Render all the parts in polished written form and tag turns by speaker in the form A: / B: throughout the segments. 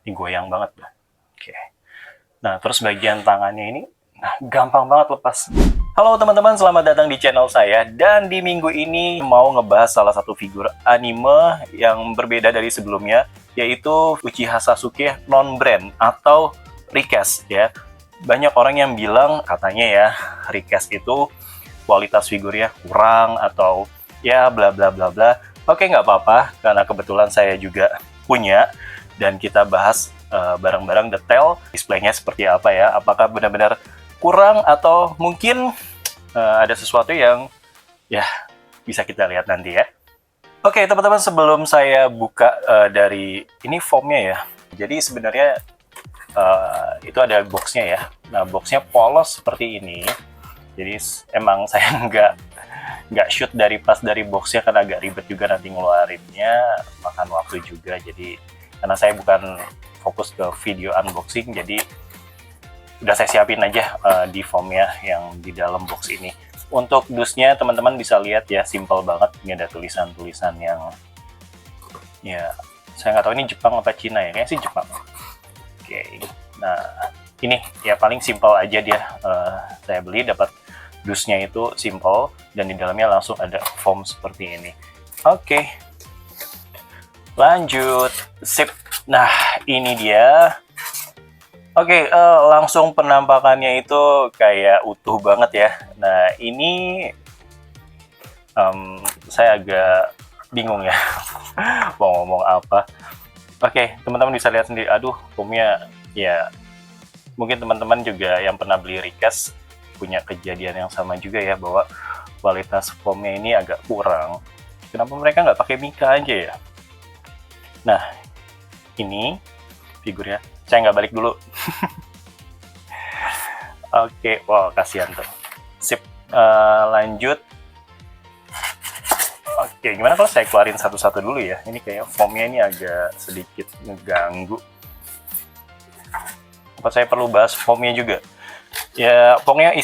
A: Ini goyang banget. Oke. Nah, terus bagian tangannya ini, nah, gampang banget lepas. Halo teman-teman, selamat datang di channel saya. Dan di minggu ini mau ngebahas salah satu figur anime yang berbeda dari sebelumnya, yaitu Uchiha Sasuke non-brand atau recast ya. Banyak orang yang bilang katanya ya, recast itu kualitas figurnya kurang atau ya bla bla bla bla. Oke, nggak apa-apa, karena kebetulan saya juga punya, dan kita bahas bareng-bareng detail displaynya seperti apa ya. Apakah benar-benar kurang atau mungkin ada sesuatu yang ya bisa kita lihat nanti ya. Oke, teman-teman, sebelum saya buka dari ini formnya ya. Jadi sebenarnya itu ada boxnya ya. Nah, boxnya polos seperti ini. Jadi emang saya nggak shoot dari boxnya karena agak ribet juga nanti ngeluarinnya, makan waktu juga. Jadi karena saya bukan fokus ke video unboxing, jadi udah saya siapin aja di foamnya yang di dalam box ini. Untuk dusnya teman-teman bisa lihat ya, simple banget. Ini ada tulisan-tulisan yang ya saya nggak tahu ini Jepang apa Cina ya, kayaknya sih Jepang. Oke, nah ini ya paling simple aja dia. Saya beli dapat dusnya itu simple dan di dalamnya langsung ada foam seperti ini. Oke, lanjut, sip. Nah, ini dia. Oke, langsung penampakannya itu kayak utuh banget ya. Nah, ini saya agak bingung ya mau ngomong apa. Oke, teman-teman bisa lihat sendiri. Aduh, foamnya ya mungkin teman-teman juga yang pernah beli recast punya kejadian yang sama juga ya, bahwa kualitas foamnya ini agak kurang. Kenapa mereka nggak pakai Mika aja ya? Nah, ini figurnya. Saya nggak balik dulu. Oke, wow, kasihan tuh. Sip, lanjut. Oke, gimana kalau saya keluarin satu-satu dulu ya? Ini kayak foamnya ini agak sedikit ngeganggu. Apa saya perlu bahas foamnya juga? Ya, foamnya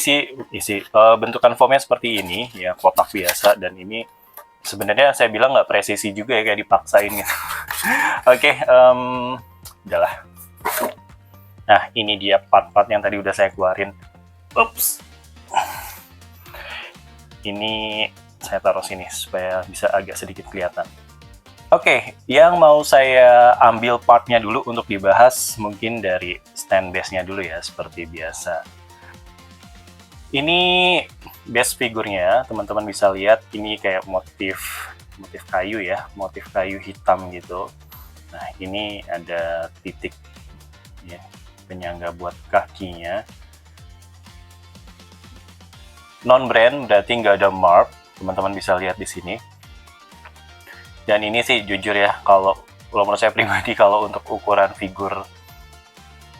A: bentukan foamnya seperti ini ya, kotak biasa, dan ini sebenarnya saya bilang nggak presisi juga ya, kayak dipaksain gitu. Oke, udahlah. Nah, ini dia part-part yang tadi udah saya keluarin. Ups. Ini saya taruh sini supaya bisa agak sedikit kelihatan. Oke, yang mau saya ambil partnya dulu untuk dibahas mungkin dari stand base-nya dulu ya, seperti biasa. Ini base figurnya, teman-teman bisa lihat ini kayak motif kayu ya, motif kayu hitam gitu. Nah, ini ada titik ya, penyangga buat kakinya. Non-brand berarti nggak ada mark, teman-teman bisa lihat di sini. Dan ini sih jujur ya, kalau menurut saya pribadi, kalau untuk ukuran figur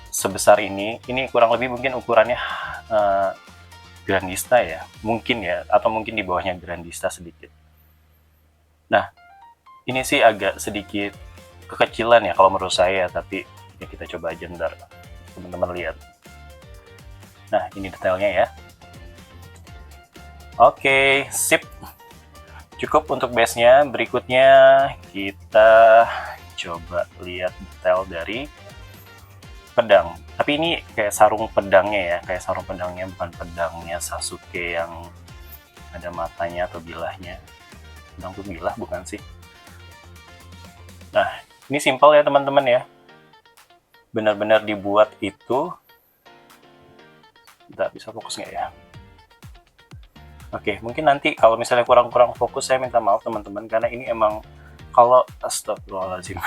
A: sebesar ini kurang lebih mungkin ukurannya Grandista ya, mungkin ya, atau mungkin di bawahnya Grandista sedikit. Nah, ini sih agak sedikit kekecilan ya kalau menurut saya, tapi ya kita coba aja bentar, teman-teman lihat. Nah, ini detailnya ya. Oke, sip. Cukup untuk base-nya. Berikutnya kita coba lihat detail dari pedang. Tapi ini kayak sarung pedangnya ya, kayak sarung pedangnya, bukan pedangnya Sasuke yang ada matanya atau bilahnya. Pedang tuh bilah bukan sih? Nah, ini simpel ya teman-teman ya. Benar-benar dibuat itu. Nggak bisa fokus nggak ya? Oke, mungkin nanti kalau misalnya kurang-kurang fokus saya minta maaf teman-teman, karena ini emang kalau astagfirullahaladzim.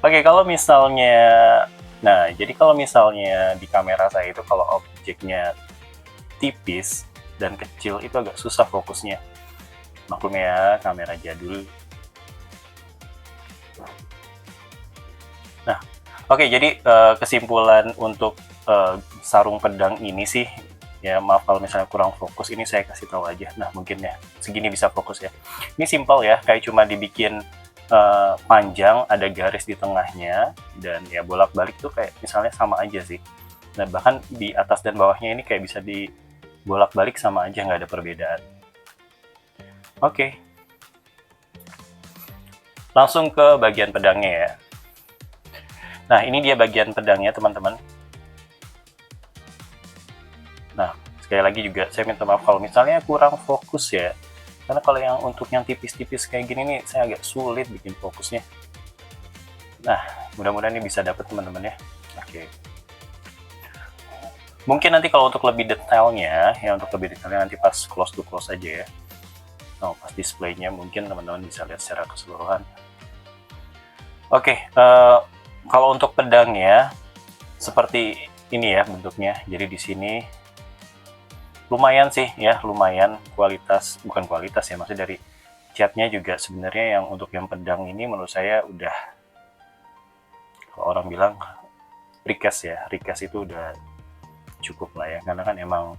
A: Oke, kalau misalnya, nah jadi kalau misalnya di kamera saya itu kalau objeknya tipis dan kecil itu agak susah fokusnya. Maklum ya, kamera jadul. Nah, oke, jadi kesimpulan untuk sarung pedang ini sih, ya maaf kalau misalnya kurang fokus, ini saya kasih tahu aja. Nah, mungkin ya segini bisa fokus ya. Ini simple ya, kayak cuma dibikin panjang, ada garis di tengahnya, dan ya bolak-balik tuh kayak misalnya sama aja sih. Nah, bahkan di atas dan bawahnya ini kayak bisa dibolak-balik sama aja, nggak ada perbedaan. Oke, langsung ke bagian pedangnya ya. Nah, ini dia bagian pedangnya, teman-teman. Nah, sekali lagi juga saya minta maaf kalau misalnya kurang fokus ya. Karena kalau yang untuk yang tipis-tipis kayak gini nih, saya agak sulit bikin fokusnya. Nah, mudah-mudahan ini bisa dapat teman-teman ya. Oke. Mungkin nanti kalau untuk lebih detailnya, ya untuk lebih detailnya nanti pas close to close aja ya. Nah, pas displaynya mungkin teman-teman bisa lihat secara keseluruhan. Oke, kalau untuk pedangnya seperti ini ya bentuknya. Jadi di sini lumayan sih ya, lumayan kualitas, bukan kualitas ya, maksudnya dari catnya juga sebenarnya yang untuk yang pedang ini menurut saya udah, kalau orang bilang recast ya, recast itu udah cukup lah ya, karena kan emang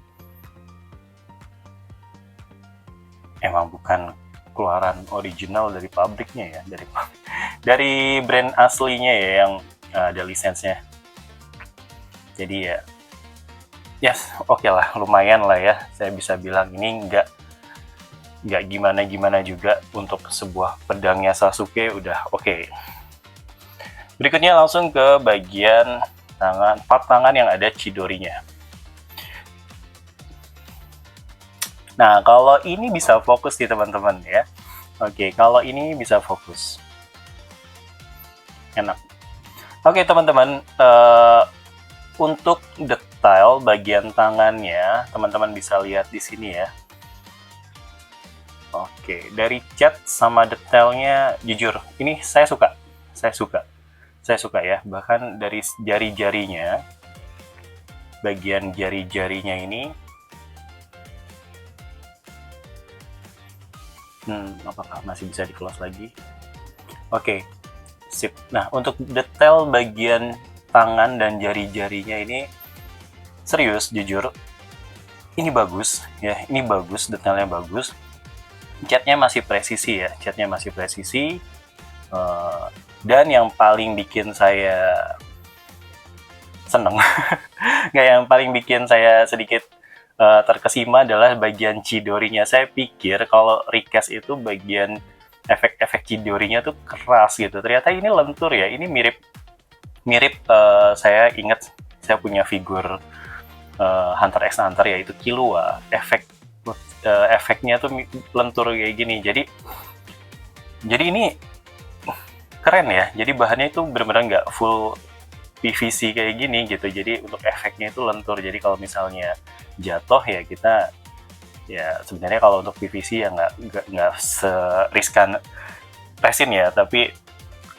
A: bukan keluaran original dari pabriknya ya, dari brand aslinya ya yang ada lisensinya. Jadi ya yes, oke lah, lumayan lah ya, saya bisa bilang ini nggak gimana-gimana juga untuk sebuah pedangnya Sasuke, udah oke. Berikutnya langsung ke bagian tangan, part tangan yang ada Chidori-nya. Nah, kalau ini bisa fokus nih teman-teman ya. Oke, kalau ini bisa fokus. Enak. Oke teman-teman, untuk detail bagian tangannya, teman-teman bisa lihat di sini ya. Oke, dari cat sama detailnya, jujur, ini saya suka ya. Bahkan dari jari-jarinya, bagian jari-jarinya ini, apakah masih bisa di-close lagi? Oke, sip. Nah, untuk detail bagian tangan dan jari-jarinya ini, serius, jujur, ini bagus ya, ini bagus, detailnya bagus. Catnya masih presisi ya, catnya masih presisi. Dan yang paling bikin saya seneng, nggak, yang paling bikin saya sedikit terkesima adalah bagian Chidori-nya. Saya pikir kalau recast itu bagian efek-efek Chidori-nya tuh keras gitu. Ternyata ini lentur ya. Ini mirip saya ingat saya punya figur Hunter x Hunter yaitu Killua. Efeknya tuh lentur kayak gini. Jadi ini keren ya. Jadi bahannya itu benar-benar nggak full PVC kayak gini gitu, jadi untuk efeknya itu lentur. Jadi kalau misalnya jatuh ya kita, ya sebenarnya kalau untuk PVC ya nggak seriskan resin ya, tapi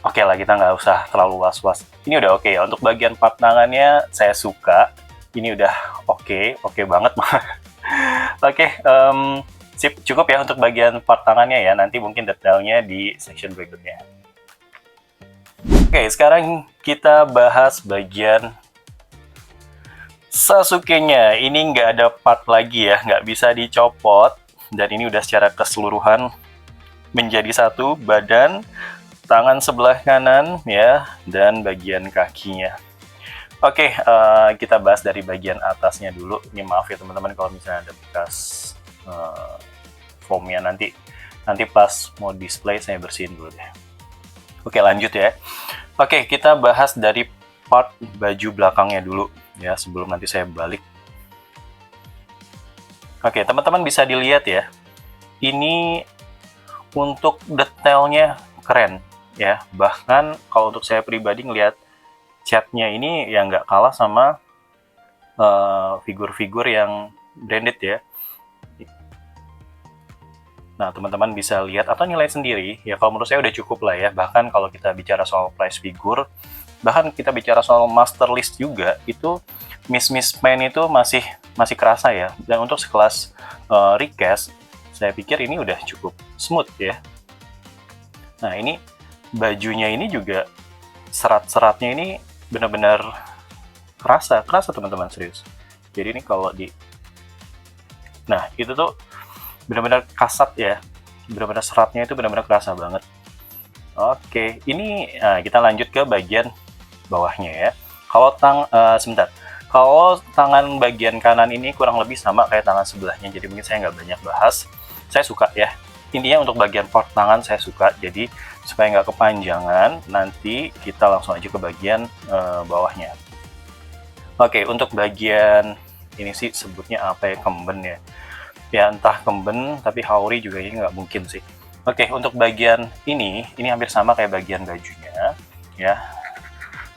A: oke lah, kita nggak usah terlalu was-was. Ini udah oke ya. Untuk bagian part tangannya saya suka, ini udah oke banget. Oke, sip, cukup ya untuk bagian part tangannya ya, nanti mungkin detailnya di section berikutnya. Oke, sekarang kita bahas bagian Sasuke-nya. Ini nggak ada part lagi ya, nggak bisa dicopot. Dan ini udah secara keseluruhan menjadi satu, badan, tangan sebelah kanan ya, dan bagian kakinya. Oke, kita bahas dari bagian atasnya dulu. Ini maaf ya teman-teman kalau misalnya ada bekas foamnya, nanti pas mau display saya bersihin dulu deh. Oke, lanjut ya. Oke, kita bahas dari part baju belakangnya dulu ya, sebelum nanti saya balik. Oke, teman-teman bisa dilihat ya. Ini untuk detailnya keren ya. Bahkan kalau untuk saya pribadi ngelihat catnya ini ya nggak kalah sama figur-figur yang branded ya. Nah, teman-teman bisa lihat atau nilai sendiri ya. Kalau menurut saya udah cukup lah ya. Bahkan kalau kita bicara soal price figure, bahkan kita bicara soal master list juga, itu Miss Man itu masih kerasa ya. Dan untuk sekelas recast, saya pikir ini udah cukup smooth ya. Nah, ini bajunya ini juga serat-seratnya ini benar-benar kerasa teman-teman, serius. Jadi ini kalau nah itu tuh benar-benar kasat ya, benar-benar seratnya itu benar-benar kerasa banget. Oke, ini kita lanjut ke bagian bawahnya ya. Kalau kalau tangan bagian kanan ini kurang lebih sama kayak tangan sebelahnya, jadi mungkin saya nggak banyak bahas. Saya suka ya, intinya untuk bagian part tangan saya suka, jadi supaya nggak kepanjangan, nanti kita langsung aja ke bagian bawahnya. Oke, untuk bagian ini sih sebutnya apa ya, kemben ya. Ya entah kemben, tapi haori juga ini nggak mungkin sih. Oke, untuk bagian ini hampir sama kayak bagian bajunya, ya.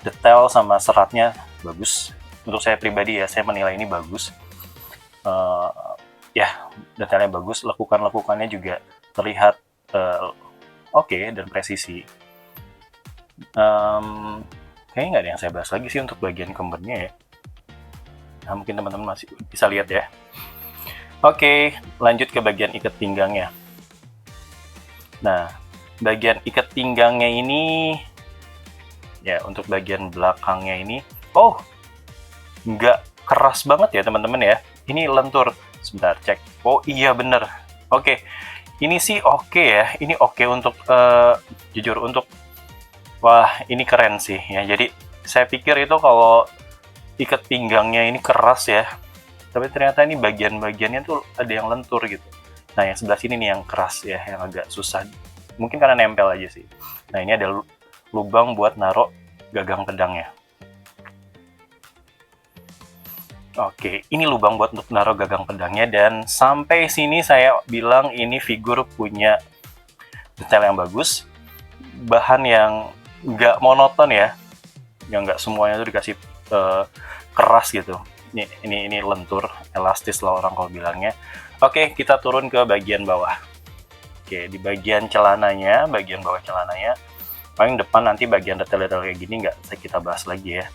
A: Detail sama seratnya bagus. Untuk saya pribadi ya, saya menilai ini bagus. Ya, detailnya bagus, lekukan-lekukannya juga terlihat oke dan presisi. Kayaknya nggak ada yang saya bahas lagi sih untuk bagian kembennya ya. Nah, mungkin teman-teman masih bisa lihat ya. Oke, lanjut ke bagian ikat pinggangnya. Nah, bagian ikat pinggangnya ini, ya untuk bagian belakangnya ini, oh, nggak keras banget ya teman-teman ya. Ini lentur. Sebentar, cek. Oh iya bener. Oke, ini sih oke ya. Ini oke untuk, jujur untuk, wah ini keren sih ya. Jadi saya pikir itu kalau ikat pinggangnya ini keras ya, tapi ternyata ini bagian-bagiannya tuh ada yang lentur gitu. Nah yang sebelah sini nih yang keras ya, yang agak susah, mungkin karena nempel aja sih. Nah ini ada lubang buat naruh gagang pedangnya. Oke, ini lubang buat untuk naruh gagang pedangnya, dan sampai sini saya bilang ini figur punya detail yang bagus, bahan yang nggak monoton ya, yang nggak semuanya tuh dikasih keras gitu. Ini lentur, elastis lah orang kalau bilangnya. Oke, kita turun ke bagian bawah. Oke, di bagian celananya, bagian bawah celananya, paling depan nanti bagian detail-detail kayak gini nggak kita bahas lagi ya.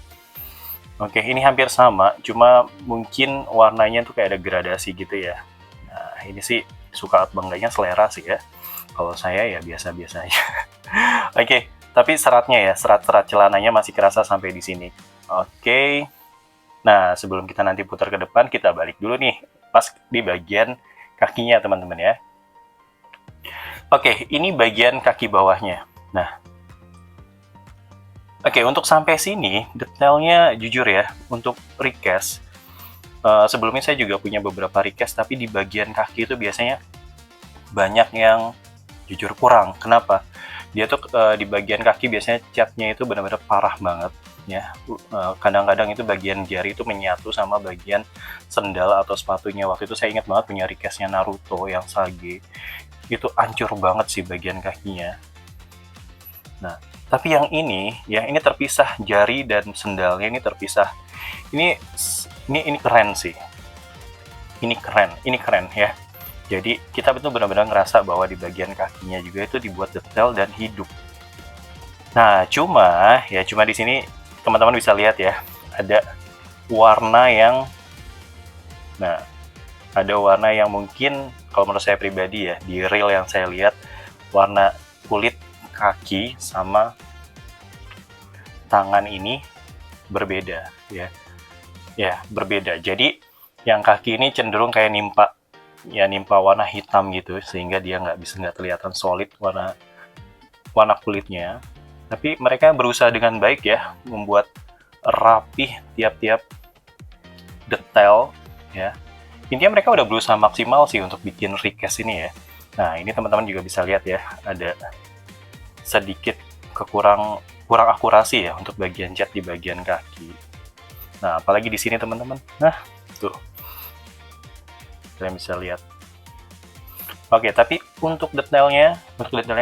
A: Oke, ini hampir sama, cuma mungkin warnanya tuh kayak ada gradasi gitu ya. Nah, ini sih suka atau enggaknya selera sih ya. Kalau saya ya biasa-biasa aja. Oke, tapi seratnya ya, serat-serat celananya masih kerasa sampai di sini. Oke. Nah, sebelum kita nanti putar ke depan, kita balik dulu nih, pas di bagian kakinya teman-teman ya. Oke, ini bagian kaki bawahnya. Nah, oke, untuk sampai sini, detailnya jujur ya, untuk recast, sebelumnya saya juga punya beberapa recast, tapi di bagian kaki itu biasanya banyak yang jujur kurang. Kenapa? Dia tuh di bagian kaki biasanya catnya itu benar-benar parah banget. Ya, kadang-kadang itu bagian jari itu menyatu sama bagian sendal atau sepatunya. Waktu itu saya ingat banget punya recastnya Naruto yang Sage, itu hancur banget sih bagian kakinya. Nah, tapi yang ini ya, ini terpisah, jari dan sendalnya ini terpisah. Ini keren sih. Ini keren ya. Jadi kita betul benar-benar ngerasa bahwa di bagian kakinya juga itu dibuat detail dan hidup. Nah, cuma di sini teman-teman bisa lihat ya, ada warna yang, nah, ada warna yang mungkin kalau menurut saya pribadi ya, di reel yang saya lihat, warna kulit kaki sama tangan ini berbeda ya. Ya, berbeda. Jadi yang kaki ini cenderung kayak nimpa warna hitam gitu, sehingga dia nggak kelihatan solid warna kulitnya. Tapi mereka berusaha dengan baik ya, membuat rapih tiap-tiap detail ya. Intinya mereka udah berusaha maksimal sih untuk bikin recast ini ya. Nah, ini teman-teman juga bisa lihat ya, ada sedikit kurang akurasi ya untuk bagian cat di bagian kaki. Nah, apalagi di sini teman-teman. Nah, tuh. Kalian bisa lihat. Oke, tapi untuk detailnya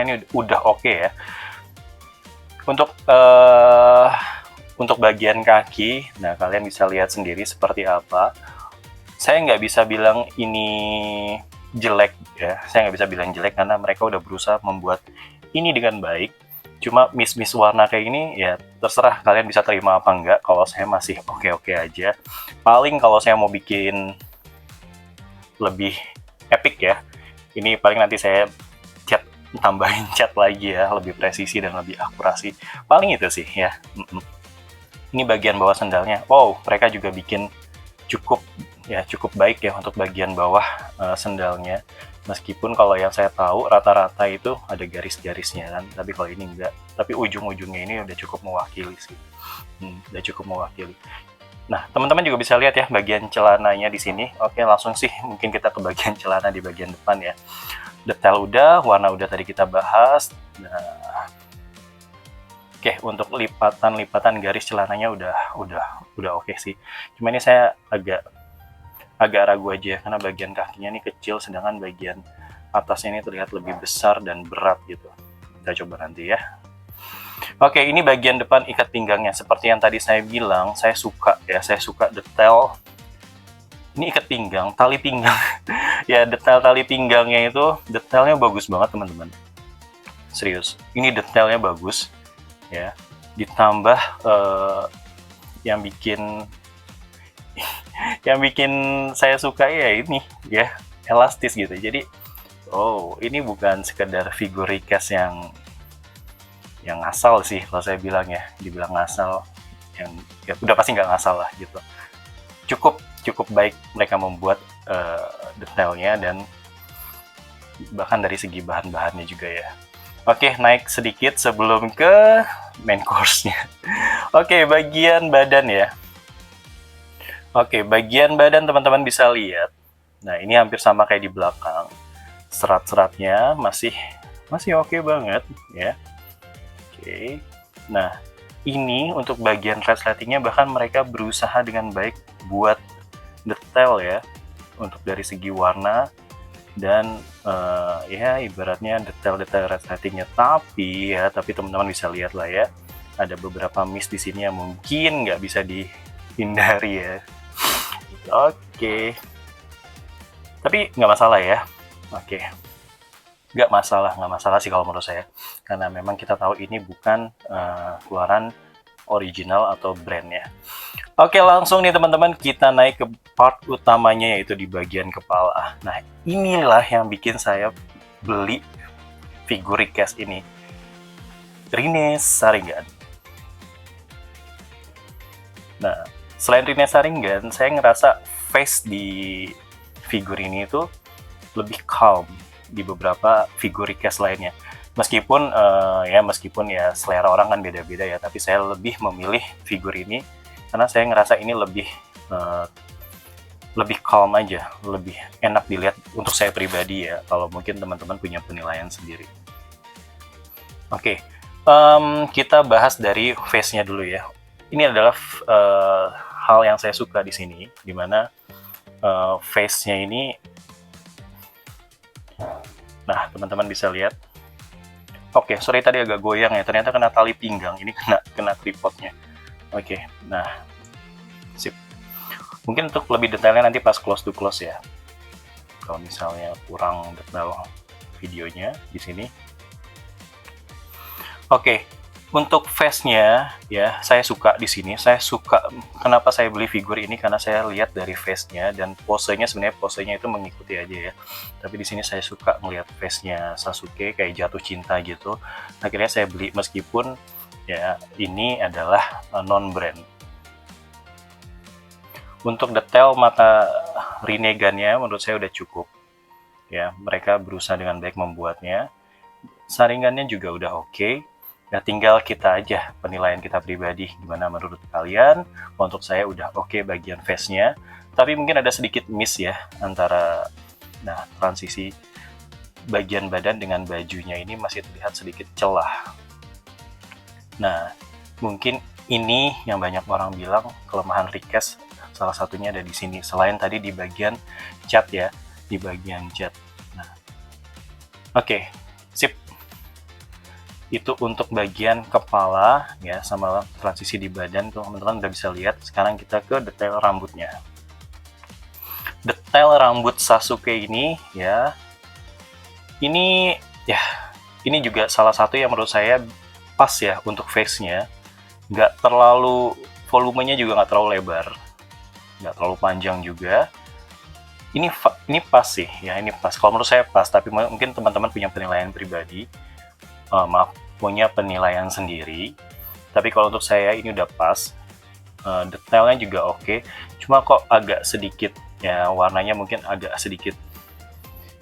A: ini udah oke ya. Untuk bagian kaki, nah kalian bisa lihat sendiri seperti apa. Saya nggak bisa bilang ini jelek ya. Saya nggak bisa bilang jelek karena mereka udah berusaha membuat ini dengan baik. Cuma miss warna kayak ini ya terserah kalian bisa terima apa enggak. Kalau saya masih oke aja. Paling kalau saya mau bikin lebih epic ya, ini paling nanti saya tambahin cat lagi ya, lebih presisi dan lebih akurasi. Paling itu sih ya. Ini bagian bawah sendalnya. Wow, mereka juga bikin cukup baik ya untuk bagian bawah sendalnya. Meskipun kalau yang saya tahu rata-rata itu ada garis-garisnya kan, tapi kalau ini enggak. Tapi ujung-ujungnya ini udah cukup mewakili sih. Udah cukup mewakili. Nah, teman-teman juga bisa lihat ya bagian celananya di sini. Oke, langsung sih mungkin kita ke bagian celana di bagian depan ya. Detail udah, warna udah tadi kita bahas. Nah, oke, untuk lipatan garis celananya udah oke sih. Cuma ini saya agak ragu aja ya, karena bagian kakinya ini kecil, sedangkan bagian atasnya ini terlihat lebih besar dan berat gitu. Kita coba nanti ya. Oke, ini bagian depan ikat pinggangnya. Seperti yang tadi saya bilang, saya suka detail. Ini ikat pinggang, tali pinggang. Ya, detail tali pinggangnya itu detailnya bagus banget teman-teman. Serius, ini detailnya bagus ya. Ditambah yang bikin saya suka ya ini ya, elastis gitu. Jadi ini bukan sekedar figur recast yang ngasal sih kalau saya bilang ya. Dibilang ngasal, yang ya udah pasti nggak ngasal lah gitu. Cukup baik mereka membuat detailnya, dan bahkan dari segi bahan-bahannya juga ya. Oke, naik sedikit sebelum ke main course-nya. Oke, bagian badan ya. Oke, bagian badan teman-teman bisa lihat. Nah, ini hampir sama kayak di belakang. Serat-seratnya masih oke banget ya. Oke. Nah, ini untuk bagian resletingnya bahkan mereka berusaha dengan baik buat detail ya, untuk dari segi warna dan ya ibaratnya detail-detail resletingnya. Tapi teman-teman bisa lihat lah ya, ada beberapa miss di sini yang mungkin nggak bisa dihindari ya. Oke, tapi nggak masalah ya. Oke, nggak masalah sih kalau menurut saya, karena memang kita tahu ini bukan keluaran original atau brand ya. Oke, langsung nih teman-teman, kita naik ke part utamanya, yaitu di bagian kepala. Nah, inilah yang bikin saya beli figur recast ini, Rinne Sharingan. Nah, selain Rinne Sharingan, saya ngerasa face di figur ini itu lebih calm di beberapa figur recast lainnya. Meskipun ya selera orang kan beda-beda ya, tapi saya lebih memilih figur ini karena saya ngerasa ini lebih calm aja, lebih enak dilihat untuk saya pribadi ya. Kalau mungkin teman-teman punya penilaian sendiri. Oke, kita bahas dari face-nya dulu ya. Ini adalah hal yang saya suka di sini, dimana face-nya ini. Nah, teman-teman bisa lihat. Oke, sorry tadi agak goyang ya. Ternyata kena tali pinggang. Ini kena tripodnya. Oke, nah, sip. Mungkin untuk lebih detailnya nanti pas close to close ya. Kalau misalnya kurang detail videonya di sini. Oke, untuk face-nya ya, saya suka di sini. Saya suka, kenapa saya beli figur ini, karena saya lihat dari face-nya dan posenya, sebenarnya posenya itu mengikuti aja ya. Tapi di sini saya suka melihat face-nya Sasuke kayak jatuh cinta gitu. Akhirnya saya beli, meskipun ya ini adalah non-brand. Untuk detail mata Rinnegan-nya menurut saya udah cukup ya, mereka berusaha dengan baik membuatnya. Sharingan-nya juga udah oke. Ya tinggal kita aja penilaian kita pribadi gimana menurut kalian. Untuk saya udah oke bagian face-nya, tapi mungkin ada sedikit miss ya antara transisi bagian badan dengan bajunya, ini masih terlihat sedikit celah. Nah, mungkin ini yang banyak orang bilang kelemahan recast, salah satunya ada di sini. Selain tadi di bagian cat ya, di bagian cat. Nah, oke, sip. Itu untuk bagian kepala ya, sama transisi di badan tuh teman-teman udah bisa lihat. Sekarang kita ke detail rambutnya. Detail rambut Sasuke ini ya, ini juga salah satu yang menurut saya pas ya untuk face-nya. Nggak terlalu, volumenya juga nggak terlalu lebar, nggak terlalu panjang juga. Ini pas sih ya, ini pas. Kalau menurut saya pas, tapi mungkin teman-teman punya penilaian pribadi, punya penilaian sendiri. Tapi kalau untuk saya ini udah pas. Detailnya juga oke. Cuma kok agak sedikit ya, warnanya mungkin agak sedikit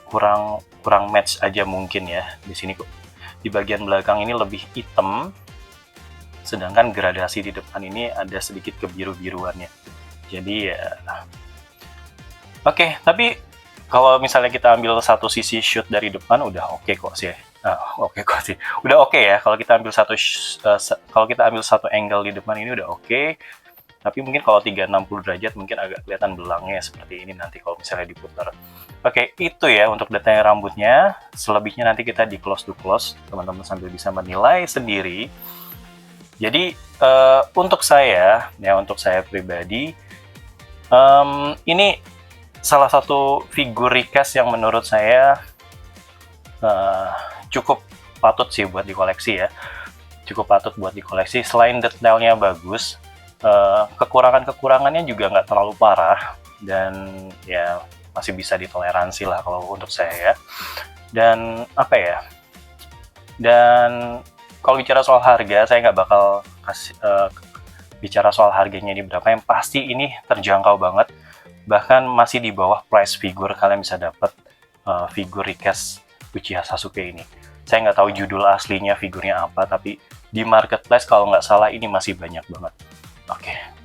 A: kurang match aja mungkin ya. Di sini kok di bagian belakang ini lebih hitam, sedangkan gradasi di depan ini ada sedikit kebiru-biruannya. Jadi ya, oke, tapi kalau misalnya kita ambil satu sisi shoot dari depan udah oke kok sih. Oke kok sih. Udah oke ya kalau kita ambil kalau kita ambil satu angle di depan ini udah oke. Tapi mungkin kalau 360 derajat mungkin agak kelihatan belangnya seperti ini nanti kalau misalnya diputar. Oke, itu ya untuk detail rambutnya. Selebihnya nanti kita di close to close, teman-teman sambil bisa menilai sendiri. Jadi untuk saya pribadi, ini salah satu figur recast yang menurut saya cukup patut sih buat dikoleksi ya. Cukup patut buat dikoleksi. Selain detailnya bagus, kekurangannya juga nggak terlalu parah dan ya masih bisa ditoleransi lah kalau untuk saya. Dan apa ya? Dan kalau bicara soal harga, saya nggak bakal bicara soal harganya ini berapa. Yang pasti ini terjangkau banget. Bahkan masih di bawah price figure kalian bisa dapat figur recast Uchiha Sasuke ini. Saya nggak tahu judul aslinya figurnya apa, tapi di marketplace kalau nggak salah ini masih banyak banget.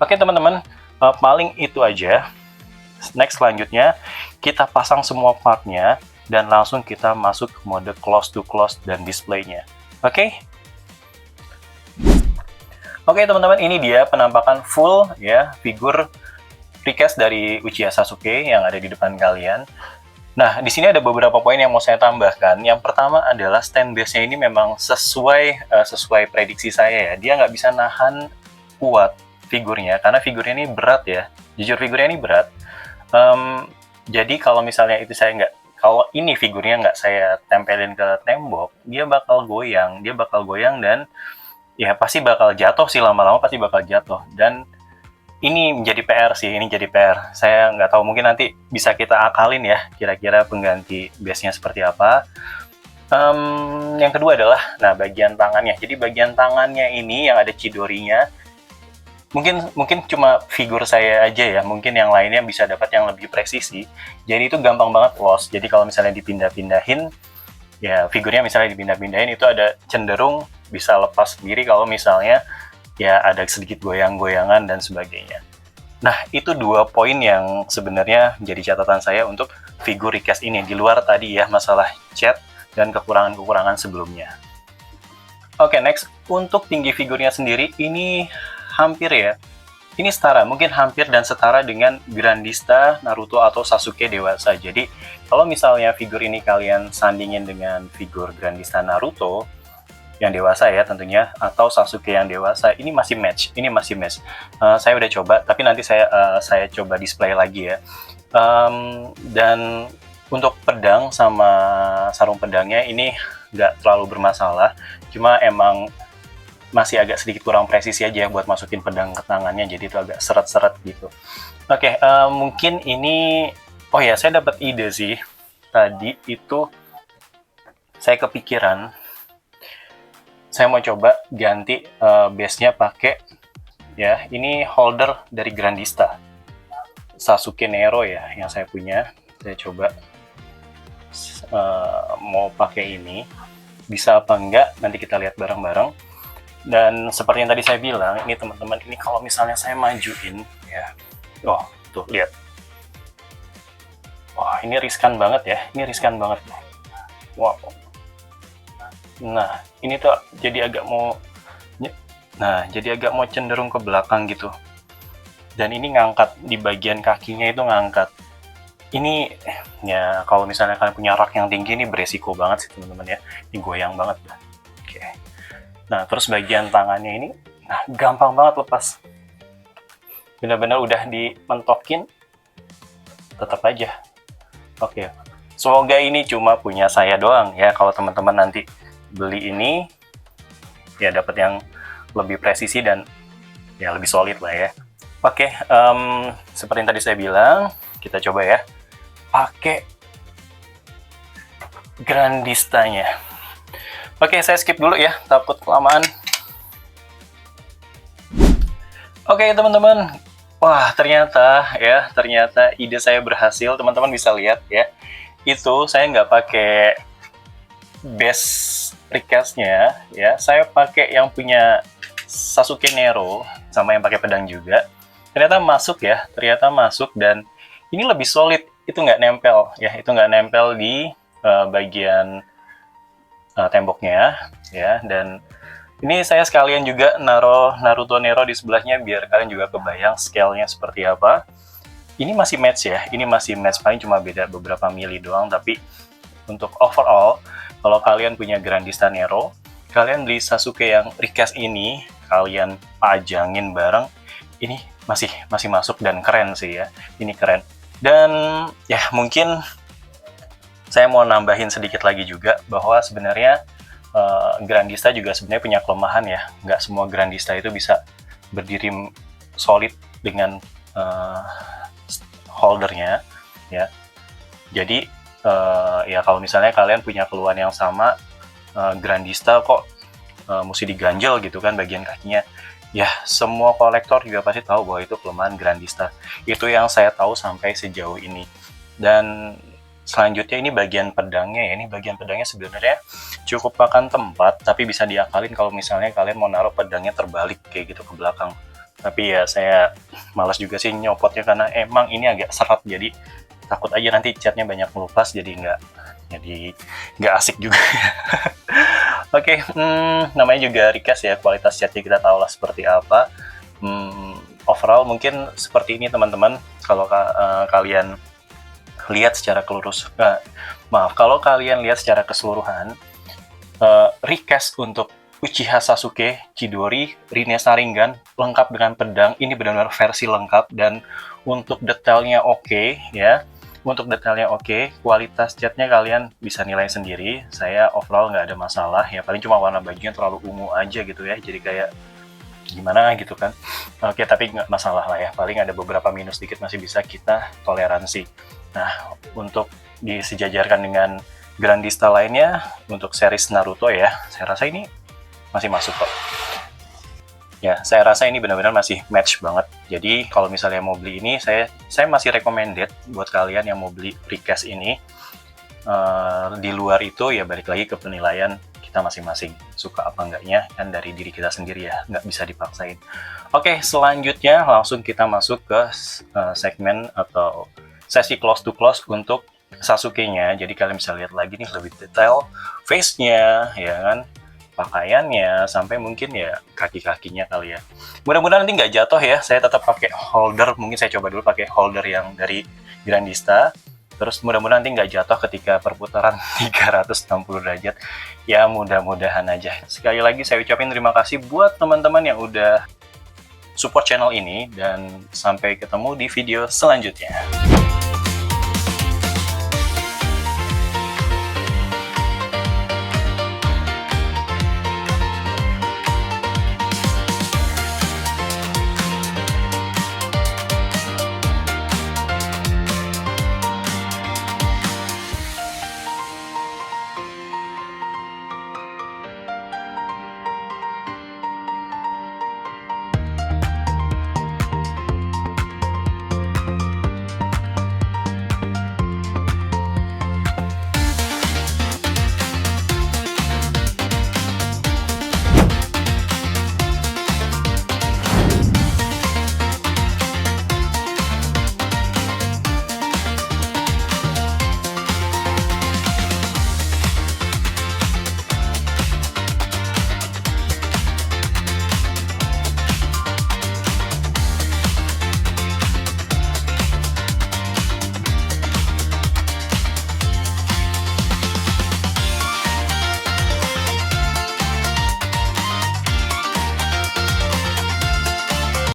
A: Oke teman-teman, paling itu aja. Next selanjutnya, kita pasang semua partnya dan langsung kita masuk ke mode close to close dan displaynya. Oke teman-teman, ini dia penampakan full ya figur recast dari Uchiha Sasuke yang ada di depan kalian. Nah, di sini ada beberapa poin yang mau saya tambahkan. Yang pertama adalah stand base-nya ini memang sesuai prediksi saya ya. Dia nggak bisa nahan kuat figurnya, karena figurnya ini berat ya. Jujur figurnya ini berat. Jadi kalau misalnya itu kalau ini figurnya nggak saya tempelin ke tembok, dia bakal goyang dan ya pasti bakal jatuh sih, lama-lama pasti bakal jatuh. Dan ini menjadi PR sih, Saya nggak tahu, mungkin nanti bisa kita akalin ya, kira-kira pengganti base-nya seperti apa. Yang kedua adalah, bagian tangannya. Jadi bagian tangannya ini yang ada Chidori-nya, mungkin cuma figur saya aja ya, mungkin yang lainnya bisa dapat yang lebih presisi. Jadi itu gampang banget loss. Jadi kalau misalnya dipindah-pindahin, ya figurnya misalnya dipindah-pindahin itu ada cenderung bisa lepas sendiri kalau misalnya ya ada sedikit goyang-goyangan dan sebagainya. Nah, itu 2 poin yang sebenarnya menjadi catatan saya untuk figur recast ini, di luar tadi ya masalah cat dan kekurangan-kekurangan sebelumnya. Oke, next, untuk tinggi figurnya sendiri ini hampir ya, ini mungkin hampir dan setara dengan Grandista Naruto atau Sasuke dewasa. Jadi kalau misalnya figur ini kalian sandingin dengan figur Grandista Naruto yang dewasa ya tentunya, atau Sasuke yang dewasa, ini masih match. Saya udah coba, tapi nanti saya coba display lagi ya. Dan untuk pedang sama sarung pedangnya ini nggak terlalu bermasalah, cuma emang masih agak sedikit kurang presisi aja buat masukin pedang ke tangannya, jadi itu agak seret-seret gitu. Mungkin ini, saya dapat ide sih. Tadi itu saya kepikiran, saya mau coba ganti base-nya pakai ya, ini holder dari Grandista Sasuke Nero ya yang saya punya. Saya coba mau pakai ini, bisa apa enggak nanti kita lihat bareng-bareng. Dan seperti yang tadi saya bilang, ini teman-teman, ini kalau misalnya saya majuin ya, tuh lihat, ini riskan banget ya, wow. Nah, ini tuh jadi agak mau cenderung ke belakang gitu. Dan ini ngangkat di bagian kakinya, itu ngangkat. Ini ya kalau misalnya kalian punya rak yang tinggi, ini beresiko banget sih teman-teman ya. Ini goyang banget. Oke. Nah, terus bagian tangannya ini gampang banget lepas. Benar-benar udah dimentokin, tetap aja. Oke. Semoga ini cuma punya saya doang ya. Kalau teman-teman nanti beli ini ya dapat yang lebih presisi dan ya lebih solid lah ya. Oke, seperti yang tadi saya bilang, kita coba ya pakai Grandistanya. Oke, saya skip dulu ya, takut kelamaan. Oke teman-teman, wah ternyata ide saya berhasil. Teman-teman bisa lihat ya, itu saya nggak pakai base recast-nya ya, saya pakai yang punya Sasuke Nero sama yang pakai pedang juga. Ternyata masuk ya, ternyata masuk, dan ini lebih solid. Itu nggak nempel ya, itu nggak nempel di bagian temboknya ya. Dan ini saya sekalian juga naruh Naruto Nero di sebelahnya biar kalian juga kebayang scale-nya seperti apa. Ini masih match ya, ini masih match, paling cuma beda beberapa mili doang. Tapi untuk overall, kalau kalian punya Grandista Nero, kalian beli Sasuke yang recast ini, kalian pajangin bareng, ini masih masuk dan keren sih ya, ini keren. Dan ya mungkin saya mau nambahin sedikit lagi juga bahwa sebenarnya Grandista juga sebenarnya punya kelemahan ya. Nggak semua Grandista itu bisa berdiri solid dengan holdernya ya. Jadi ya kalau misalnya kalian punya keluhan yang sama, Grandista kok mesti diganjel gitu kan bagian kakinya, ya semua kolektor juga pasti tahu bahwa itu kelemahan Grandista. Itu yang saya tahu sampai sejauh ini. Dan selanjutnya ini bagian pedangnya ya. Ini bagian pedangnya sebenarnya cukup makan tempat, tapi bisa diakalin kalau misalnya kalian mau naruh pedangnya terbalik kayak gitu ke belakang. Tapi ya saya malas juga sih nyopotnya karena emang ini agak seret, jadi takut aja nanti catnya banyak melupas, jadi nggak asik juga. Oke, namanya juga recast ya, kualitas catnya kita tahu lah seperti apa. Overall mungkin seperti ini teman-teman. Kalau kalian lihat secara kalau kalian lihat secara keseluruhan, recast untuk Uchiha Sasuke, Chidori, Rinne Sharingan lengkap dengan pedang, ini benar-benar versi lengkap. Dan untuk detailnya oke ya, untuk detailnya oke, kualitas catnya kalian bisa nilai sendiri. Saya overall nggak ada masalah ya, paling cuma warna bajunya terlalu ungu aja gitu ya, jadi kayak gimana gitu kan. Oke, tapi nggak masalah lah ya, paling ada beberapa minus dikit masih bisa kita toleransi. Nah, untuk disejajarkan dengan Grandista lainnya, untuk series Naruto ya, saya rasa ini masih masuk kok. Ya, saya rasa ini benar-benar masih match banget. Jadi kalau misalnya mau beli ini, saya masih recommended buat kalian yang mau beli recast ini. Di luar itu ya balik lagi ke penilaian kita masing-masing, suka apa enggaknya kan dari diri kita sendiri ya, nggak bisa dipaksain. Oke, selanjutnya langsung kita masuk ke segmen atau sesi close to close untuk Sasuke-nya. Jadi kalian bisa lihat lagi nih lebih detail face-nya ya kan, pakaiannya, sampai mungkin ya kaki-kakinya kali ya. Mudah-mudahan nanti nggak jatuh ya, saya tetap pakai holder, mungkin saya coba dulu pakai holder yang dari Grandista. Terus mudah-mudahan nanti nggak jatuh ketika perputaran 360 derajat. Ya mudah-mudahan aja. Sekali lagi saya ucapin terima kasih buat teman-teman yang udah support channel ini, dan sampai ketemu di video selanjutnya.